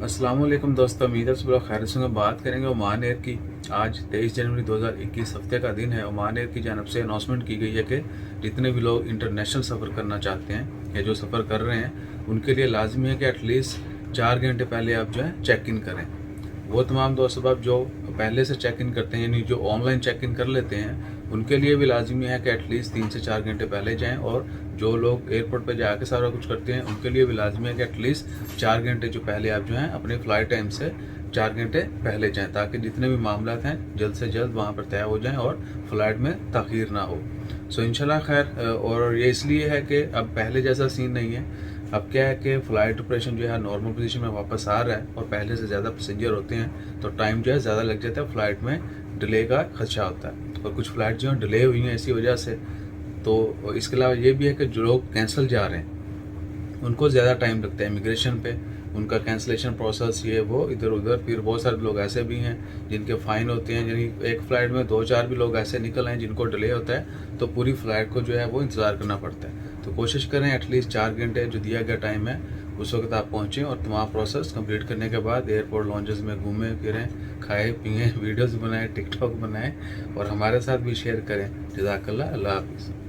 अस्सलामुअलैकुम दोस्तों, उम्मीद है सब लोग खैर से होंगे। बात करेंगे ओमान एयर की। आज 23 जनवरी 2021 हफ्ते का दिन है। ओमान एयर की जानब से अनाउंसमेंट की गई है कि जितने भी लोग इंटरनेशनल सफ़र करना चाहते हैं या जो सफ़र कर रहे हैं उनके लिए लाजमी है कि एटलीस्ट 4 घंटे पहले आप जो है चेक इन करें। वो तमाम दोस्त अब जो पहले से चेक इन करते हैं यानी जो ऑनलाइन चेक इन कर लेते हैं उनके लिए भी लाजमी है कि एटलीस्ट 3 से 4 घंटे पहले जाएं, और जो लोग एयरपोर्ट पर जाके सारा कुछ करते हैं उनके लिए भी लाजमी है कि एटलीस्ट 4 घंटे जो पहले आप जो हैं अपने फ़्लाइट टाइम से 4 घंटे पहले जाएं, ताकि जितने भी मामला हैं जल्द से जल्द वहाँ पर तय हो जाएं और फ़्लाइट में तख़ीर ना हो। सो इंशाल्लाह खैर। और ये इसलिए है कि अब पहले जैसा सीन नहीं है। अब क्या है कि फ़्लाइट ऑपरेशन जो है नॉर्मल पोजीशन में वापस आ रहा है और पहले से ज़्यादा पैसेंजर होते हैं तो टाइम जो है ज़्यादा लग जाता है, फ़्लाइट में डिले का खदशा होता है और कुछ फ़्लाइट जो है डिले हुई हैं इसी वजह से। तो इसके अलावा ये भी है कि जो लोग कैंसिल जा रहे हैं उनको ज़्यादा टाइम लगता है इमिग्रेशन पे, उनका कैंसलेशन प्रोसेस ये वो इधर उधर। फिर बहुत सारे लोग ऐसे भी हैं जिनके फ़ाइन होते हैं, यानी एक फ़्लाइट में 2-4 भी लोग ऐसे निकल आए जिनको डिले होता है तो पूरी फ़्लाइट को जो है वो इंतज़ार करना पड़ता है। तो कोशिश करें एटलीस्ट 4 घंटे जो दिया गया टाइम है उस वक्त आप पहुँचें और तमाम प्रोसेस कंप्लीट करने के बाद एयरपोर्ट लॉन्जेस में घूमें फिरें, खाएँ पिएँ, वीडियोज़ बनाएँ, टिकटॉक बनाएँ और हमारे साथ भी शेयर करें। जज़ाकल्लाह, अल्लाह हाफ़िज़।